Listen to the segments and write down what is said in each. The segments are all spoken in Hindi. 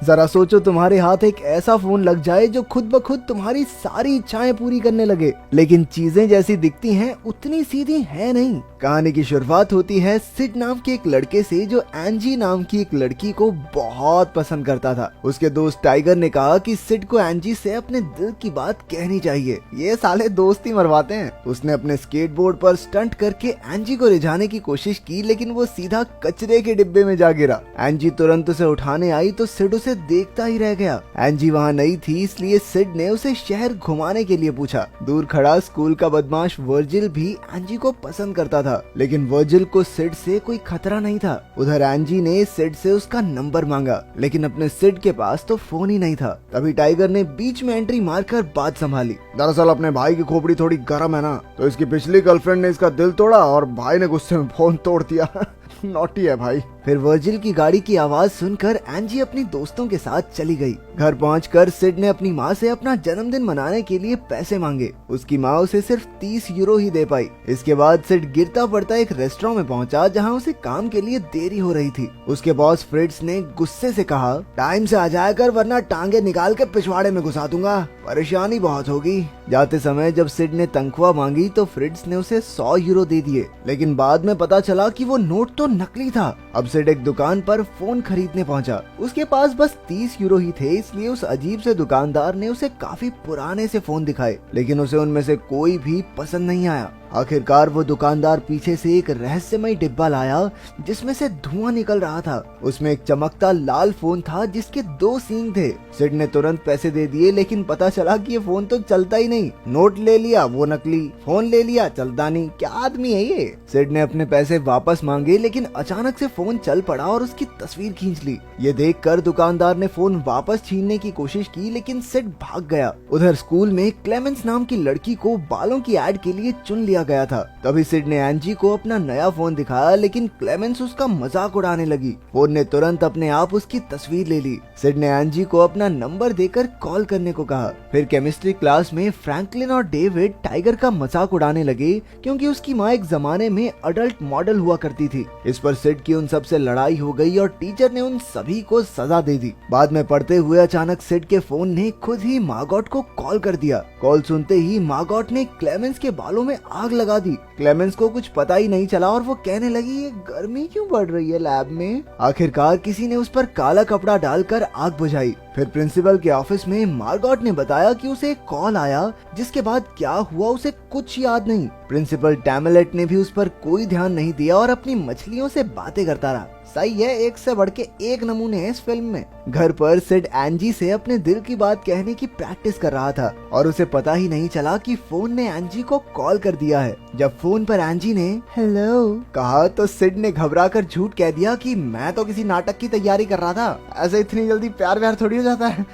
जरा सोचो तुम्हारे हाथ एक ऐसा फोन लग जाए जो खुद ब खुद तुम्हारी सारी इच्छाएं पूरी करने लगे, लेकिन चीजें जैसी दिखती हैं उतनी सीधी है नहीं। कहानी की शुरुआत होती है सिड नाम के एक लड़के से जो एंजी नाम की एक लड़की को बहुत पसंद करता था। उसके दोस्त टाइगर ने कहा कि सिड को एंजी से अपने दिल की बात कहनी चाहिए, ये साले दोस्ती मरवाते हैं। उसने अपने स्केटबोर्ड पर स्टंट करके एंजी को रिझाने की कोशिश की, लेकिन वो सीधा कचरे के डिब्बे में जा गिरा। एंजी तुरंत उसे उठाने आई तो सिड उसे देखता ही रह गया। एंजी वहाँ नहीं थी, इसलिए सिड ने उसे शहर घुमाने के लिए पूछा। दूर खड़ा स्कूल का बदमाश वर्जिल भी एंजी को पसंद करता था, लेकिन वर्जिल को सिड से कोई खतरा नहीं था। उधर एंजी ने सिड से उसका नंबर मांगा, लेकिन अपने सिड के पास तो फोन ही नहीं था। तभी टाइगर ने बीच में एंट्री मारकर बात संभाली। दरअसल अपने भाई की खोपड़ी थोड़ी गर्म है ना, तो इसकी पिछली गर्लफ्रेंड ने इसका दिल तोड़ा और भाई ने गुस्से में फोन तोड़ दिया। नॉटी है भाई। फिर वर्जिल की गाड़ी की आवाज सुनकर एंजी अपनी दोस्तों के साथ चली गई। घर पहुंचकर सिड ने अपनी माँ से अपना जन्मदिन मनाने के लिए पैसे मांगे। उसकी माँ उसे सिर्फ 30 यूरो ही दे पाई। इसके बाद सिड गिरता पड़ता एक रेस्टोरेंट में पहुंचा जहां उसे काम के लिए देरी हो रही थी। उसके बॉस फ्रिट्ज ने गुस्से से कहा, टाइम से आ जाया कर वरना टांगे निकाल के पिछवाड़े में घुसा दूंगा, परेशानी बहुत होगी। जाते समय जब सिड ने तनख्वाह मांगी तो फ्रिट्ज ने उसे 100 यूरो दे दिए, लेकिन बाद में पता चला कि वो नोट तो नकली था। अब सिड एक दुकान पर फोन खरीदने पहुंचा। उसके पास बस 30 यूरो ही थे, इसलिए उस अजीब से दुकानदार ने उसे काफी पुराने से फोन दिखाए, लेकिन उसे उनमें से कोई भी पसंद नहीं आया। आखिरकार वो दुकानदार पीछे से एक रहस्यमय डिब्बा लाया जिसमें से धुआं निकल रहा था। उसमें एक चमकता लाल फोन था जिसके 2 सींग थे। सिड ने तुरंत पैसे दे दिए, लेकिन पता चला कि ये फोन तो चलता ही नहीं। नोट ले लिया वो नकली, फोन ले लिया चलता नहीं, क्या आदमी है ये। सिड ने अपने पैसे वापस मांगे, लेकिन अचानक से फोन चल पड़ा और उसकी तस्वीर खींच ली। ये देखकर दुकानदार ने फोन वापस छीनने की कोशिश की, लेकिन सिड भाग गया। उधर स्कूल में क्लेमेंस नाम की लड़की को बालों की एड के लिए चुन लिया गया था। तभी सिड ने एंजी को अपना नया फोन दिखाया, लेकिन क्लेमेंस उसका मजाक उड़ाने लगी। फोन ने तुरंत अपने आप उसकी तस्वीर ले ली। सिड ने एंजी को अपना नंबर देकर कॉल करने को कहा। फिर केमिस्ट्री क्लास में फ्रैंकलिन और डेविड टाइगर का मजाक उड़ाने लगे, क्योंकि उसकी माँ एक जमाने में अडल्ट मॉडल हुआ करती थी। इस पर सिड की उन सबसे लड़ाई हो गई और टीचर ने उन सभी को सजा दे दी। बाद में पढ़ते हुए अचानक सिड के फोन ने खुद ही मार्गोट को कॉल कर दिया। कॉल सुनते ही मार्गोट ने क्लेमेंस के बालों में आग लगा दी। क्लेमेंस को कुछ पता ही नहीं चला और वो कहने लगी, ये गर्मी क्यों बढ़ रही है लैब में। आखिरकार किसी ने उस पर काला कपड़ा डालकर आग बुझाई। फिर प्रिंसिपल के ऑफिस में मार्गोट ने बताया कि उसे एक कॉल आया, जिसके बाद क्या हुआ उसे कुछ याद नहीं। प्रिंसिपल टैमलेट ने भी उस पर कोई ध्यान नहीं दिया और अपनी मछलियों से बातें करता रहा। सही है, एक से बढ़ के एक नमूने हैं इस फिल्म में। घर पर सिड एंजी से अपने दिल की बात कहने की प्रैक्टिस कर रहा था और उसे पता ही नहीं चला कि फोन ने एंजी को कॉल कर दिया है। जब फोन पर एंजी ने हेलो कहा तो सिड ने घबराकर झूठ कह दिया कि मैं तो किसी नाटक की तैयारी कर रहा था, ऐसे इतनी जल्दी प्यार व्यार थोड़ी हो जाता है।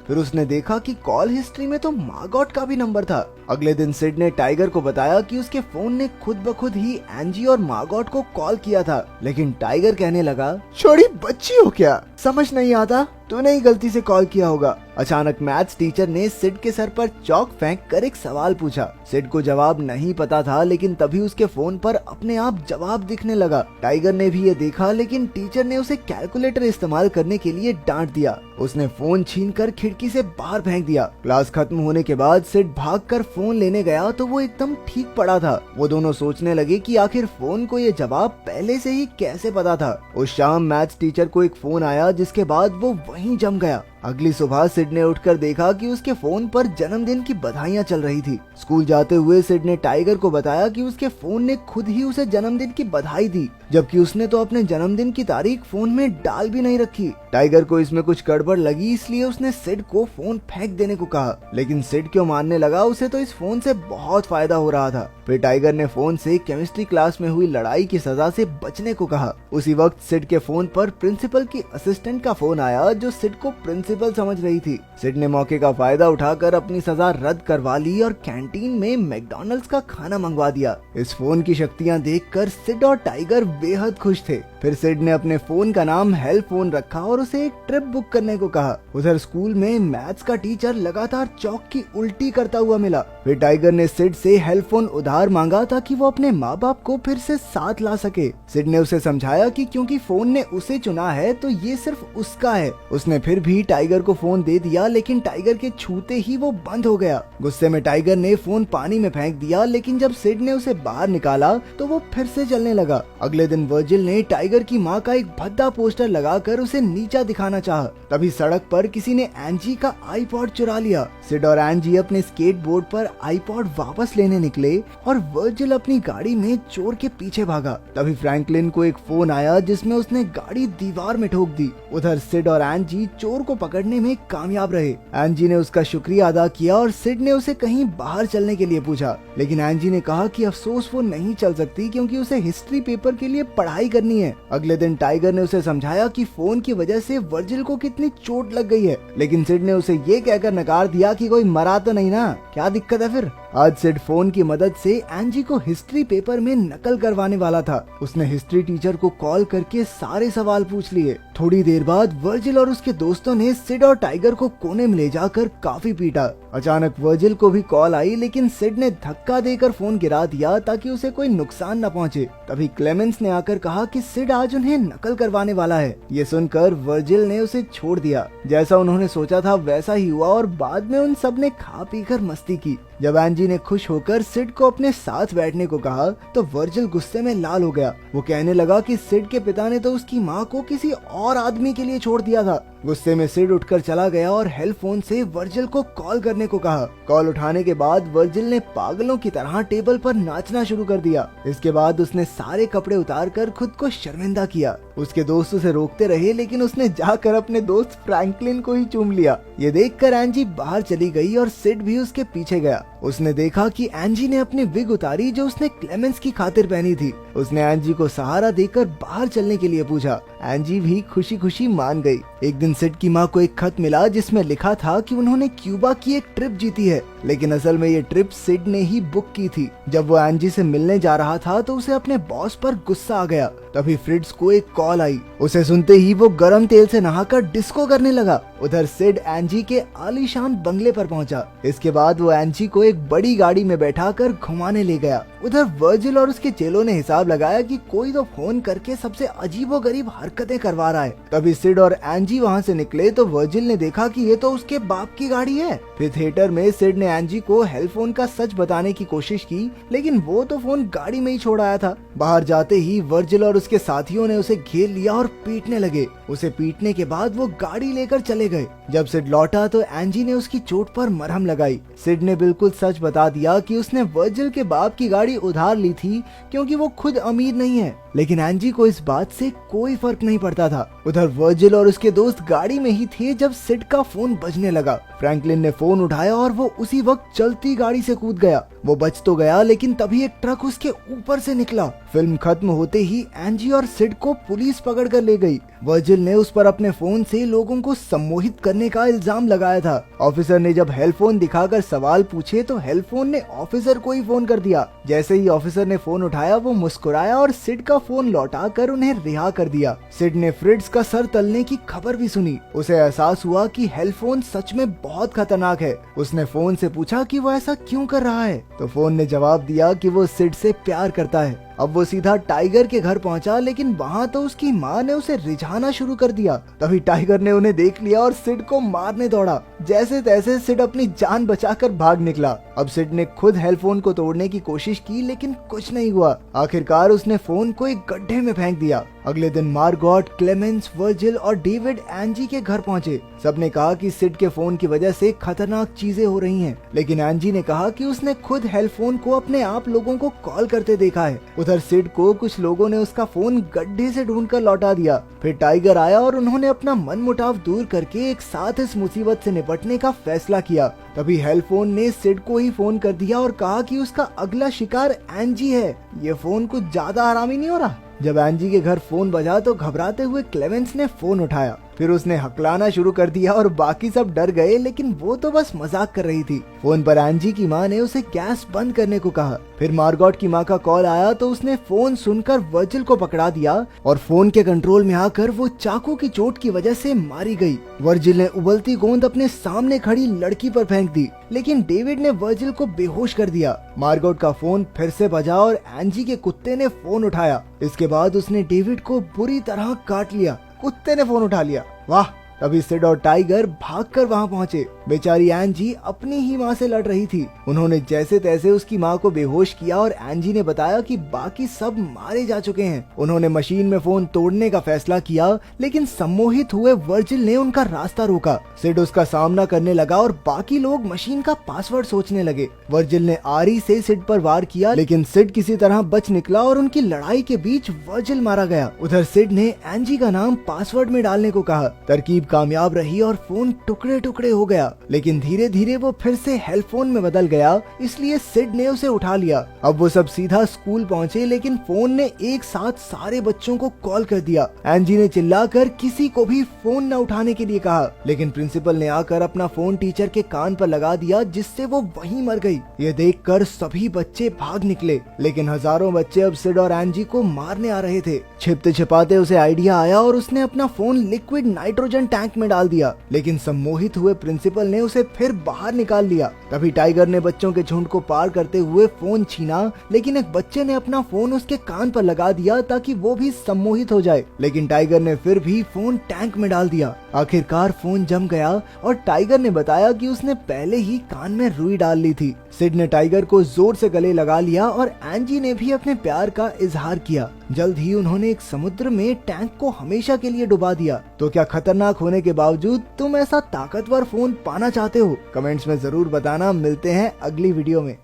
फिर उसने देखा कि कॉल हिस्ट्री में तो मार्गोट का भी नंबर था। अगले दिन सिड ने टाइगर को बताया कि उसके फोन ने खुद ब खुद ही एंजी और मार्गोट को कॉल किया था, लेकिन टाइगर कहने लगा, छोड़ी बच्ची हो क्या, समझ नहीं आता, तूने ही गलती से कॉल किया होगा। अचानक मैथ्स टीचर ने सिड के सर पर चौक फेंक कर एक सवाल पूछा। सिड को जवाब नहीं पता था, लेकिन तभी उसके फोन पर अपने आप जवाब दिखने लगा। टाइगर ने भी ये देखा, लेकिन टीचर ने उसे कैलकुलेटर इस्तेमाल करने के लिए डांट दिया। उसने फोन छीनकर खिड़की से बाहर फेंक दिया। क्लास खत्म होने के बाद सिड भागकर फोन लेने गया तो वो एकदम ठीक पड़ा था। वो दोनों सोचने लगे कि आखिर फोन को ये जवाब पहले से ही कैसे पता था। उस शाम मैथ्स टीचर को एक फोन आया, जिसके बाद वो वहीं जम गया। अगली सुबह सिड ने उठकर देखा कि उसके फोन पर जन्मदिन की बधाइयां चल रही थी। स्कूल जाते हुए सिड ने टाइगर को बताया कि उसके फोन ने खुद ही उसे जन्मदिन की बधाई दी, जबकि उसने तो अपने जन्मदिन की तारीख फोन में डाल भी नहीं रखी। टाइगर को इसमें कुछ गड़बड़ लगी, इसलिए उसने सिड को फोन फेंक देने को कहा, लेकिन सिड क्यों मानने लगा, उसे तो इस फोन से बहुत फायदा हो रहा था। फिर टाइगर ने फोन से केमिस्ट्री क्लास में हुई लड़ाई की सजा से बचने को कहा। उसी वक्त सिड के फोन पर प्रिंसिपल की असिस्टेंट का फोन आया, जो सिड को प्रिंसिपल समझ रही थी। सिड ने मौके का फायदा उठाकर अपनी सजा रद्द करवा ली और कैंटीन में मैकडॉनल्ड्स का खाना मंगवा दिया। इस फोन की शक्तियां देखकर सिड और टाइगर बेहद खुश थे। फिर सिड ने अपने फोन का नाम हेल फोन रखा और और उसे एक ट्रिप बुक करने को कहा। उधर स्कूल में मैथ्स का टीचर लगातार चौक की उल्टी करता हुआ मिला। फिर टाइगर ने सिड से हेल्प फोन उधार मांगा ताकि वो अपने माँ बाप को फिर से साथ ला सके। सिड ने उसे समझाया कि क्योंकि फोन ने उसे चुना है तो ये सिर्फ उसका है। उसने फिर भी टाइगर को फोन दे दिया, लेकिन टाइगर के छूते ही वो बंद हो गया। गुस्से में टाइगर ने फोन पानी में फेंक दिया, लेकिन जब सिड ने उसे बाहर निकाला तो वो फिर से चलने लगा। अगले दिन वर्जिल ने टाइगर की माँ का एक भद्दा पोस्टर लगाकर उसे नीचा दिखाना चाहा। तभी सड़क पर किसी ने एंजी का आईपॉड चुरा लिया। सिड और एंजी अपने स्केट बोर्ड पर आईपॉड वापस लेने निकले और वर्जिल अपनी गाड़ी में चोर के पीछे भागा। तभी फ्रैंकलिन को एक फोन आया जिसमें उसने गाड़ी दीवार में ठोक दी। उधर सिड और एंजी चोर को पकड़ने में कामयाब रहे। एंजी ने उसका शुक्रिया अदा किया और सिड ने उसे कहीं बाहर चलने के लिए पूछा, लेकिन एंजी ने कहा कि अफसोस वो नहीं चल सकती क्योंकि उसे हिस्ट्री पेपर के लिए पढ़ाई करनी है। अगले दिन टाइगर ने उसे समझाया कि फोन की वजह से वर्जिल को कितनी चोट लग गई है, लेकिन सिड ने उसे ये कहकर नकार दिया कि कोई मरा तो नहीं ना, क्या दिक्कत है फिर। आज सिड फोन की मदद से एंजी को हिस्ट्री पेपर में नकल करवाने वाला था। उसने हिस्ट्री टीचर को कॉल करके सारे सवाल पूछ लिए। थोड़ी देर बाद वर्जिल और उसके दोस्तों ने सिड और टाइगर को कोने में ले जाकर काफी पीटा। अचानक वर्जिल को भी कॉल आई, लेकिन सिड ने धक्का देकर फोन गिरा दिया ताकि उसे कोई नुकसान न पहुंचे। तभी क्लेमेंस ने आकर कहा कि सिड आज उन्हें नकल करवाने वाला है। ये सुनकर वर्जिल ने उसे छोड़ दिया। जैसा उन्होंने सोचा था वैसा ही हुआ और बाद में उन सब ने खा पी कर मस्ती की। जब एंजी ने खुश होकर सिड को अपने साथ बैठने को कहा तो वर्जिल गुस्से में लाल हो गया। वो कहने लगा कि सिड के पिता ने तो उसकी माँ को किसी और आदमी के लिए छोड़ दिया था। गुस्से में सिड उठकर चला गया और हेल्प फोन से वर्जिल को कॉल करने को कहा। कॉल उठाने के बाद वर्जिल ने पागलों की तरह टेबल पर नाचना शुरू कर दिया। इसके बाद उसने सारे कपड़े उतारकर खुद को शर्मिंदा किया। उसके दोस्त उसे रोकते रहे, लेकिन उसने जाकर अपने दोस्त फ्रैंकलिन को ही चूम लिया। ये देखकर एंजी बाहर चली गई और सिड भी उसके पीछे गया। उसने देखा कि एंजी ने अपनी विग उतारी जो उसने क्लेमेंस की खातिर पहनी थी। उसने एंजी को सहारा देकर बाहर चलने के लिए पूछा। एंजी भी खुशी खुशी मान गई। एक दिन सिड की माँ को एक खत मिला जिसमें लिखा था कि उन्होंने क्यूबा की एक ट्रिप जीती है, लेकिन असल में ये ट्रिप सिड ने ही बुक की थी। जब वो एंजी से मिलने जा रहा था तो उसे अपने बॉस पर गुस्सा आ गया। तभी फ्रिट्ज को एक कॉल आई। उसे सुनते ही वो गर्म तेल से नहाकर डिस्को करने लगा। उधर सिड एंजी के आलीशान बंगले पर पहुंचा। इसके बाद वो एंजी को एक बड़ी गाड़ी में बैठाकर घुमाने ले गया। उधर वर्जिल और उसके चेलों ने हिसाब लगाया कि कोई तो फोन करके सबसे अजीबोगरीब हरकतें करवा रहा है। तभी सिड और एंजी वहां से निकले तो वर्जिल ने देखा कि ये तो उसके बाप की गाड़ी है। फिर थिएटर में सिड ने एंजी को हेल्प फोन का सच बताने की कोशिश की, लेकिन वो तो फोन गाड़ी में ही छोड़ आया था। बाहर जाते ही वर्जिल और उसके साथियों ने उसे घेर लिया और पीटने लगे। उसे पीटने के बाद वो गाड़ी लेकर चले गए। जब सिड लौटा तो एंजी ने उसकी चोट पर मरहम लगाई। सिड ने बिल्कुल सच बता दिया कि उसने वर्जिल के बाप की गाड़ी उधार ली थी क्योंकि वो खुद अमीर नहीं है, लेकिन एंजी को इस बात से कोई फर्क नहीं पड़ता था। उधर वर्जिल और उसके दोस्त गाड़ी में ही थे जब सिड का फोन बजने लगा। फ्रैंकलिन ने फोन उठाया और वो उसी वक्त चलती गाड़ी से कूद गया। वो बच तो गया, लेकिन तभी एक ट्रक उसके ऊपर से निकला। फिल्म खत्म होते ही एंजी और सिड को पुलिस पकड़ कर ले गई। वर्जिल ने उस पर अपने फोन से लोगों को सम्मोहित करने का इल्जाम लगाया था। ऑफिसर ने जब हेल्प फोन दिखाकर सवाल पूछे तो हेल्प फोन ने ऑफिसर को ही फोन कर दिया। जैसे ही ऑफिसर ने फोन उठाया वो मुस्कुराया और सिड का फोन लौटाकर उन्हें रिहा कर दिया। सिड ने फ्रिट्ज का सर तलने की खबर भी सुनी। उसे एहसास हुआ कि हेल्प फोन सच में बहुत खतरनाक है। उसने फोन से पूछा कि वो ऐसा क्यों कर रहा है, तो फोन ने जवाब दिया कि वो सिड से प्यार करता है। अब वो सीधा टाइगर के घर पहुंचा, लेकिन वहाँ तो उसकी माँ ने उसे रिझाना शुरू कर दिया। तभी टाइगर ने उन्हें देख लिया और सिड को मारने दौड़ा। जैसे तैसे सिड अपनी जान बचाकर भाग निकला। अब सिड ने खुद हेल्प फोन को तोड़ने की कोशिश की, लेकिन कुछ नहीं हुआ। आखिरकार उसने फोन को एक गड्ढे में फेंक दिया। अगले दिन मार्गॉट, क्लेमेंस, वर्जिल और डेविड एंजी के घर पहुंचे। सबने कहा कि सिड के फोन की वजह से खतरनाक चीजें हो रही हैं, लेकिन एंजी ने कहा कि उसने खुद हेल्प फोन को अपने आप लोगों को कॉल करते देखा है। उधर सिड को कुछ लोगों ने उसका फोन गड्ढे से ढूंढकर लौटा दिया। फिर टाइगर आया और उन्होंने अपना मनमुटाव दूर करके एक साथ इस मुसीबत से निपटने का फैसला किया। तभी हेल्प फोन ने सिड को ही फोन कर दिया और कहा कि उसका अगला शिकार एंजी है। ये फोन कुछ ज्यादा आरामी नहीं हो रहा। जब एंजी के घर फोन बजा तो घबराते हुए क्लेमेंस ने फोन उठाया। फिर उसने हकलाना शुरू कर दिया और बाकी सब डर गए, लेकिन वो तो बस मजाक कर रही थी। फोन पर एंजी की माँ ने उसे गैस बंद करने को कहा। फिर मार्गोट की माँ का कॉल आया तो उसने फोन सुनकर वर्जिल को पकड़ा दिया और फोन के कंट्रोल में आकर वो चाकू की चोट की वजह से मारी गई। वर्जिल ने उबलती गोंद अपने सामने खड़ी लड़की पर फेंक दी, लेकिन डेविड ने वर्जिल को बेहोश कर दिया। मार्गोट का फोन फिर से बजा और एंजी के कुत्ते ने फोन उठाया। इसके बाद उसने डेविड को बुरी तरह काट लिया। कुत्ते ने फोन उठा लिया, वाह। तभी सिड और टाइगर भागकर वहां पहुंचे। बेचारी एंजी अपनी ही माँ से लड़ रही थी। उन्होंने जैसे तैसे उसकी माँ को बेहोश किया और एंजी ने बताया कि बाकी सब मारे जा चुके हैं। उन्होंने मशीन में फोन तोड़ने का फैसला किया, लेकिन सम्मोहित हुए वर्जिल ने उनका रास्ता रोका। सिड उसका सामना करने लगा और बाकी लोग मशीन का पासवर्ड सोचने लगे। वर्जिल ने आरी से सिड पर वार किया, लेकिन सिड किसी तरह बच निकला और उनकी लड़ाई के बीच वर्जिल मारा गया। उधर सिड ने एंजी का नाम पासवर्ड में डालने को कहा। तरकीब कामयाब रही और फोन टुकड़े टुकड़े हो गया, लेकिन धीरे धीरे वो फिर से हेल्प फोन में बदल गया, इसलिए सिड ने उसे उठा लिया। अब वो सब सीधा स्कूल पहुंचे, लेकिन फोन ने एक साथ सारे बच्चों को कॉल कर दिया। एंजी ने चिल्लाकर किसी को भी फोन न उठाने के लिए कहा, लेकिन प्रिंसिपल ने आकर अपना फोन टीचर के कान पर लगा दिया, जिससे वो वहीं मर गई। ये देखकर सभी बच्चे भाग निकले, लेकिन हजारों बच्चे अब सिड और एंजी को मारने आ रहे थे। छिपते छिपाते उसे आइडिया आया और उसने अपना फोन लिक्विड नाइट्रोजन टैंक में डाल दिया, लेकिन सम्मोहित हुए प्रिंसिपल ने उसे फिर बाहर निकाल लिया। तभी टाइगर ने बच्चों के झुंड को पार करते हुए फोन छीना, लेकिन एक बच्चे ने अपना फोन उसके कान पर लगा दिया ताकि वो भी सम्मोहित हो जाए, लेकिन टाइगर ने फिर भी फोन टैंक में डाल दिया। आखिरकार फोन जम गया और टाइगर ने बताया कि उसने पहले ही कान में रुई डाल ली थी। सिड ने टाइगर को जोर से गले लगा लिया और एंजी ने भी अपने प्यार का इजहार किया। जल्द ही उन्होंने एक समुद्र में टैंक को हमेशा के लिए डुबा दिया। तो क्या खतरनाक होने के बावजूद तुम ऐसा ताकतवर फोन पाना चाहते हो? कमेंट्स में जरूर बताना। मिलते हैं अगली वीडियो में।